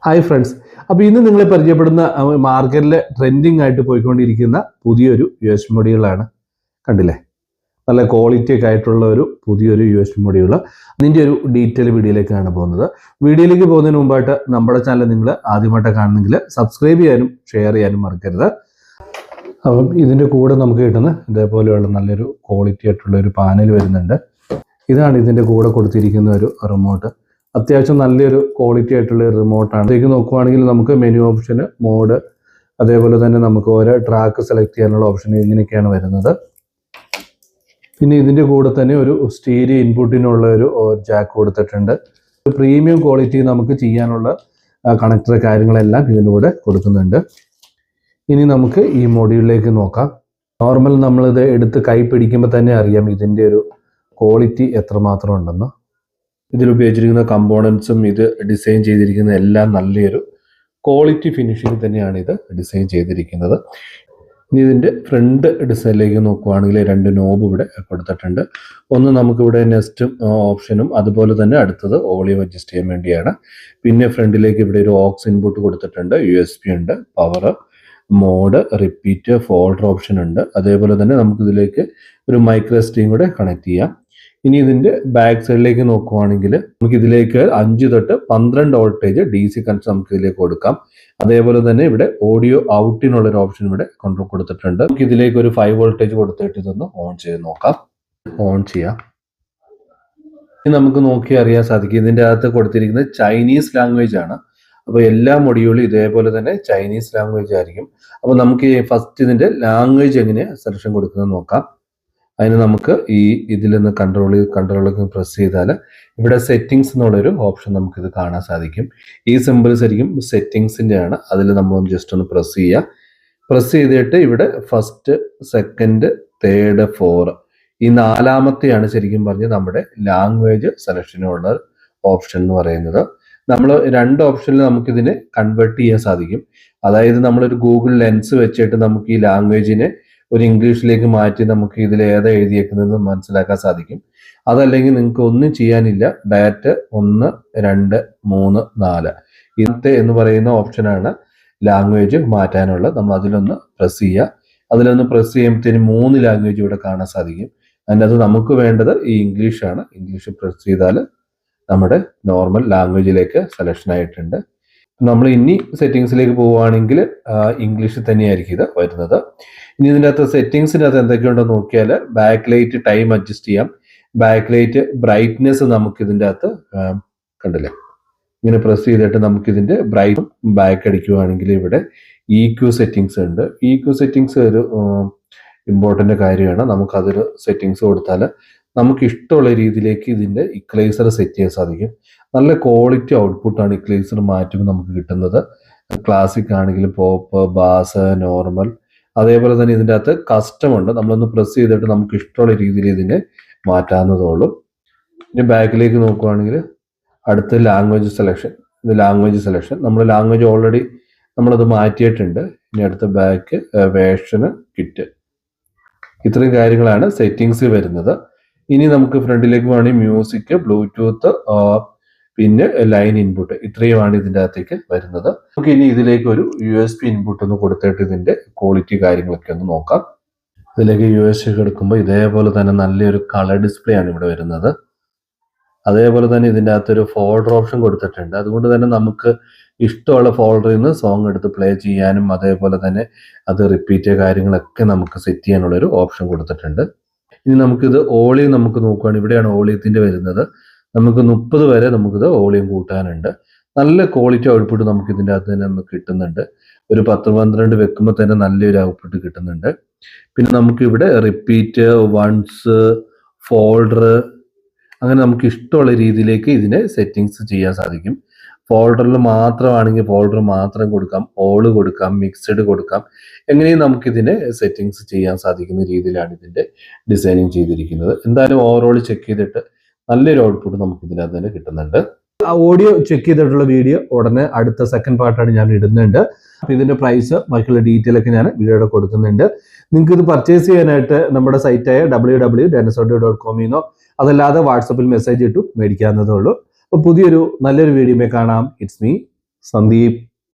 Hi friends. അപ്പോൾ ഇന്ന് നിങ്ങളെ പരിചയപ്പെടുന്ന മാർക്കറ്റിലെ ട്രെൻഡിങ് ആയിട്ട് പോയിക്കൊണ്ടിരിക്കുന്ന പുതിയൊരു USB മൊഡ്യൂളാണ്. കണ്ടില്ലേ, നല്ല ക്വാളിറ്റി ഒക്കെ ആയിട്ടുള്ള ഒരു പുതിയൊരു USB മൊഡ്യൂൾ. അതിൻ്റെ ഒരു ഡീറ്റെയിൽ വീഡിയോയിലേക്കാണ് പോകുന്നത്. വീഡിയോയിലേക്ക് പോകുന്നതിന് മുമ്പായിട്ട് നമ്മുടെ ചാനൽ നിങ്ങൾ ആദ്യമായിട്ട് കാണുന്നെങ്കിൽ സബ്സ്ക്രൈബ് ചെയ്യാനും ഷെയർ ചെയ്യാനും മറക്കരുത്. അപ്പം ഇതിൻ്റെ കൂടെ നമുക്ക് കിട്ടുന്ന ഇതേപോലെയുള്ള നല്ലൊരു ക്വാളിറ്റി ആയിട്ടുള്ള ഒരു പാനൽ വരുന്നുണ്ട്. ഇതാണ് ഇതിൻ്റെ കൂടെ കൊടുത്തിരിക്കുന്ന ഒരു റിമോട്ട്. അത്യാവശ്യം നല്ലൊരു ക്വാളിറ്റി ആയിട്ടുള്ള ഒരു റിമോട്ടാണ്. ഇതിലേക്ക് നോക്കുവാണെങ്കിൽ നമുക്ക് മെനു ഓപ്ഷന്, മോഡ്, അതേപോലെ തന്നെ നമുക്ക് ഓരോ ട്രാക്ക് സെലക്ട് ചെയ്യാനുള്ള ഓപ്ഷൻ ഇങ്ങനെയൊക്കെയാണ് വരുന്നത്. പിന്നെ ഇതിൻ്റെ കൂടെ തന്നെ ഒരു സ്റ്റീരിയോ ഇൻപുട്ടിനുള്ള ഒരു ജാക്ക് കൊടുത്തിട്ടുണ്ട്. പ്രീമിയം ക്വാളിറ്റി നമുക്ക് ചെയ്യാനുള്ള കണക്ടർ കാര്യങ്ങളെല്ലാം ഇതിൻ്റെ കൂടെ കൊടുക്കുന്നുണ്ട്. ഇനി നമുക്ക് ഈ മൊഡ്യൂളിലേക്ക് നോക്കാം. നോർമൽ നമ്മളിത് എടുത്ത് കൈ പിടിക്കുമ്പോൾ തന്നെ അറിയാം ഇതിൻ്റെ ഒരു ക്വാളിറ്റി എത്രമാത്രം ഉണ്ടെന്ന്. ഇതിലുപയോഗിച്ചിരിക്കുന്ന കമ്പോണൻസും ഇത് ഡിസൈൻ ചെയ്തിരിക്കുന്ന എല്ലാം നല്ലൊരു ക്വാളിറ്റി ഫിനിഷിംഗ് തന്നെയാണ് ഇത് ഡിസൈൻ ചെയ്തിരിക്കുന്നത്. ഇനി ഇതിൻ്റെ ഫ്രണ്ട് ഡിസൈനിലേക്ക് നോക്കുവാണെങ്കിൽ രണ്ട് നോബ് ഇവിടെ കൊടുത്തിട്ടുണ്ട്. ഒന്ന് നമുക്കിവിടെ നെസ്റ്റും ഓപ്ഷനും, അതുപോലെ തന്നെ അടുത്തത് വോളിയം അഡ്ജസ്റ്റ് ചെയ്യാൻ വേണ്ടിയാണ്. പിന്നെ ഫ്രണ്ടിലേക്ക് ഇവിടെ ഒരു ഓക്സ് ഇൻപുട്ട് കൊടുത്തിട്ടുണ്ട്, USB ഉണ്ട്, power, mode, repeat, folder option ഉണ്ട്. അതേപോലെ തന്നെ നമുക്കിതിലേക്ക് ഒരു മൈക്രോ SD കൂടെ കണക്ട് ചെയ്യാം. ഇനി ഇതിൻ്റെ ബാക്ക് സൈഡിലേക്ക് നോക്കുവാണെങ്കിൽ നമുക്ക് ഇതിലേക്ക് 5 തൊട്ട് 12 വോൾട്ടേജ് DC കണക്ഷൻ നമുക്ക് ഇതിലേക്ക് കൊടുക്കാം. അതേപോലെ തന്നെ ഇവിടെ ഓഡിയോ ഔട്ടിനുള്ള ഒരു ഓപ്ഷൻ ഇവിടെ കൺട്രോൾ കൊടുത്തിട്ടുണ്ട്. നമുക്ക് ഇതിലേക്ക് ഒരു 5 വോൾട്ടേജ് കൊടുത്തിട്ട് ഇതൊന്ന് ഓൺ ചെയ്ത് നോക്കാം. ഓൺ ചെയ്യാം. ഇനി നമുക്ക് നോക്കി അറിയാൻ സാധിക്കും ഇതിൻ്റെ അകത്ത് കൊടുത്തിരിക്കുന്നത് ചൈനീസ് ലാംഗ്വേജ് ആണ്. അപ്പോൾ എല്ലാ മൊഡ്യൂളും ഇതേപോലെ തന്നെ ചൈനീസ് ലാംഗ്വേജ് ആയിരിക്കും. അപ്പോൾ നമുക്ക് ഫസ്റ്റ് ഇതിൻ്റെ ലാംഗ്വേജ് എങ്ങനെയാണ് സെലക്ഷൻ കൊടുക്കുന്നത് നോക്കാം. അതിന് നമുക്ക് ഇതിൽ നിന്ന് കൺട്രോളിലേക്ക് പ്രസ് ചെയ്താൽ ഇവിടെ സെറ്റിങ്സ് എന്നുള്ളൊരു ഓപ്ഷൻ നമുക്കിത് കാണാൻ സാധിക്കും. ഈ സിമ്പിൾ ശരിക്കും സെറ്റിങ്സിൻ്റെ ആണ്. അതിൽ നമ്മൾ ജസ്റ്റ് ഒന്ന് പ്രസ് ചെയ്യുക. പ്രസ് ചെയ്തിട്ട് ഇവിടെ ഫസ്റ്റ്, സെക്കൻഡ്, തേർഡ്, 4 ഈ 4ാമത്തെയാണ് ശരിക്കും പറഞ്ഞ് നമ്മുടെ ലാംഗ്വേജ് സെലക്ഷനുള്ള ഓപ്ഷൻ എന്ന് പറയുന്നത്. നമ്മൾ 2 ഓപ്ഷനിൽ നമുക്കിതിനെ കൺവേർട്ട് ചെയ്യാൻ സാധിക്കും. അതായത് നമ്മളൊരു ഗൂഗിൾ ലെൻസ് വെച്ചിട്ട് നമുക്ക് ഈ ലാംഗ്വേജിനെ ഒരു ഇംഗ്ലീഷിലേക്ക് മാറ്റി നമുക്ക് ഇതിൽ ഏതാ എഴുതിയേക്കുന്നതെന്ന് മനസ്സിലാക്കാൻ സാധിക്കും. അതല്ലെങ്കിൽ നിങ്ങൾക്ക് ഒന്നും ചെയ്യാനില്ല, ഡയറക്റ്റ് 1, 2, 3, 4 ഇന്നത്തെ എന്ന് പറയുന്ന ഓപ്ഷനാണ് ലാംഗ്വേജ് മാറ്റാനുള്ളത്. നമ്മൾ അതിലൊന്ന് പ്രസ് ചെയ്യുക. അതിലൊന്ന് പ്രസ് ചെയ്യുമ്പോഴത്തേനും 3 ലാംഗ്വേജ് ഇവിടെ കാണാൻ സാധിക്കും. അതിനകത്ത് നമുക്ക് വേണ്ടത് ഈ ഇംഗ്ലീഷാണ്. ഇംഗ്ലീഷ് പ്രസ് ചെയ്താൽ നമ്മുടെ നോർമൽ ലാംഗ്വേജിലേക്ക് സെലക്ഷൻ ആയിട്ടുണ്ട്. നമ്മൾ ഇനി സെറ്റിങ്സിലേക്ക് പോവുകയാണെങ്കിൽ ഇംഗ്ലീഷിൽ തന്നെയായിരിക്കും ഇത് വരുന്നത്. ഇനി ഇതിൻ്റെ അകത്ത് സെറ്റിങ്സിൻ്റെ അകത്ത് എന്തൊക്കെയുണ്ടോ നോക്കിയാൽ ബാക്ക് ലൈറ്റ് ടൈം അഡ്ജസ്റ്റ് ചെയ്യാം. ബാക്ക് ലൈറ്റ് ബ്രൈറ്റ്നെസ് നമുക്ക് ഇതിൻ്റെ അകത്ത് കണ്ടില്ലേ, ഇങ്ങനെ പ്രസ് ചെയ്തിട്ട് നമുക്കിതിൻ്റെ ബ്രൈറ്റും ബാക്ക് അടിക്കുകയാണെങ്കിൽ ഇവിടെ EQ സെറ്റിങ്സ് ഉണ്ട്. EQ സെറ്റിങ്സ് ഒരു ഇമ്പോർട്ടൻ്റ് കാര്യമാണ്. നമുക്കതൊരു സെറ്റിങ്സ് കൊടുത്താൽ നമുക്ക് ഇഷ്ടമുള്ള രീതിയിലേക്ക് ഇതിൻ്റെ ഇക്വലൈസർ സെറ്റ് ചെയ്യാൻ സാധിക്കും. നല്ല ക്വാളിറ്റി ഔട്ട്പുട്ടാണ് ഇക്വലൈസർ മാറ്റുമ്പോൾ നമുക്ക് കിട്ടുന്നത്. ക്ലാസിക് ആണെങ്കിലും പോപ്പ്, ബാസ്, നോർമൽ, അതേപോലെ തന്നെ ഇതിൻ്റെ അകത്ത് കസ്റ്റം ഉണ്ട്. നമ്മളൊന്ന് പ്രസ് ചെയ്തിട്ട് നമുക്ക് ഇഷ്ടമുള്ള രീതിയിൽ ഇതിനെ മാറ്റാവുന്നതുള്ളൂ. ഇനി ബാക്കിലേക്ക് നോക്കുകയാണെങ്കിൽ അടുത്ത ലാംഗ്വേജ് സെലക്ഷൻ. ഇത് ലാംഗ്വേജ് സെലക്ഷൻ. നമ്മൾ ലാംഗ്വേജ് ഓൾറെഡി നമ്മളത് മാറ്റിയിട്ടുണ്ട്. ഇനി അടുത്ത ബാക്ക്, വേഷന്, കിറ്റ്, ഇത്രയും കാര്യങ്ങളാണ് സെറ്റിങ്സ് വരുന്നത്. ഇനി നമുക്ക് ഫ്രണ്ടിലേക്ക് വേണമെങ്കിൽ മ്യൂസിക്, ബ്ലൂടൂത്ത്, പിന്നെ ലൈൻ ഇൻപുട്ട്, ഇത്രയുമാണ് ഇതിൻ്റെ അകത്തേക്ക് വരുന്നത്. നമുക്ക് ഇനി ഇതിലേക്ക് ഒരു USB ഇൻപുട്ട് ഒന്ന് കൊടുത്തിട്ട് ഇതിൻ്റെ ക്വാളിറ്റി കാര്യങ്ങളൊക്കെ ഒന്ന് നോക്കാം. ഇതിലേക്ക് USB എടുക്കുമ്പോൾ ഇതേപോലെ തന്നെ നല്ലൊരു കളർ ഡിസ്പ്ലേ ആണ് ഇവിടെ വരുന്നത്. അതേപോലെ തന്നെ ഇതിൻ്റെ അകത്തൊരു ഫോൾഡർ ഓപ്ഷൻ കൊടുത്തിട്ടുണ്ട്. അതുകൊണ്ട് തന്നെ നമുക്ക് ഇഷ്ടമുള്ള ഫോൾഡറിൽ നിന്ന് സോങ് എടുത്ത് പ്ലേ ചെയ്യാനും അതേപോലെ തന്നെ അത് റിപ്പീറ്റ് കാര്യങ്ങളൊക്കെ നമുക്ക് സെറ്റ് ചെയ്യാനുള്ളൊരു ഓപ്ഷൻ കൊടുത്തിട്ടുണ്ട്. ഇനി നമുക്കിത് വോളിയം നമുക്ക് നോക്കുകയാണ്. ഇവിടെയാണ് വോളിയത്തിൻ്റെ വരുന്നത്. നമുക്ക് 30 വരെ നമുക്കിത് വോളിയം കൂട്ടാനുണ്ട്. നല്ല ക്വാളിറ്റി ഔട്ട്പുട്ട് നമുക്ക് ഇതിൻ്റെ അകത്ത് തന്നെ നമുക്ക് കിട്ടുന്നുണ്ട്. ഒരു 10-12 വെക്കുമ്പോൾ തന്നെ നല്ലൊരു ഔട്ട്പുട്ട് കിട്ടുന്നുണ്ട്. പിന്നെ നമുക്കിവിടെ റിപ്പീറ്റ്, വൺസ്, ഫോൾഡർ, അങ്ങനെ നമുക്ക് ഇഷ്ടമുള്ള രീതിയിലേക്ക് ഇതിനെ സെറ്റിങ്സ് ചെയ്യാൻ സാധിക്കും. ഫോൾഡറിൽ മാത്രമാണെങ്കിൽ ഫോൾഡർ മാത്രം കൊടുക്കാം, ഓള് കൊടുക്കാം, മിക്സഡ് കൊടുക്കാം. എങ്ങനെയും നമുക്കിതിനെ സെറ്റിങ്സ് ചെയ്യാൻ സാധിക്കുന്ന രീതിയിലാണ് ഇതിൻ്റെ ഡിസൈനിങ് ചെയ്തിരിക്കുന്നത്. എന്തായാലും ഓവറോൾ ചെക്ക് ചെയ്തിട്ട് നല്ലൊരു ഔട്ട്പുട്ട് നമുക്ക് ഇതിനകത്ത് തന്നെ കിട്ടുന്നുണ്ട്. ഓഡിയോ ചെക്ക് ചെയ്തിട്ടുള്ള വീഡിയോ ഉടനെ അടുത്ത സെക്കൻഡ് പാർട്ടാണ് ഞാൻ ഇടുന്നുണ്ട്. അപ്പോൾ ഇതിൻ്റെ പ്രൈസ് ബാക്കിയുള്ള ഡീറ്റെയിൽ ഒക്കെ ഞാൻ വീഡിയോയുടെ കൊടുക്കുന്നുണ്ട്. നിങ്ങൾക്ക് ഇത് പർച്ചേസ് ചെയ്യാനായിട്ട് നമ്മുടെ സൈറ്റായ www.dinosaur.com അതല്ലാതെ വാട്സപ്പിൽ മെസ്സേജ് ഇട്ടു മേടിക്കാവുന്നതേ ഉള്ളൂ. അപ്പോൾ പുതിയൊരു നല്ലൊരു വീഡിയോയിൽ കാണാം. It's me Sandeep.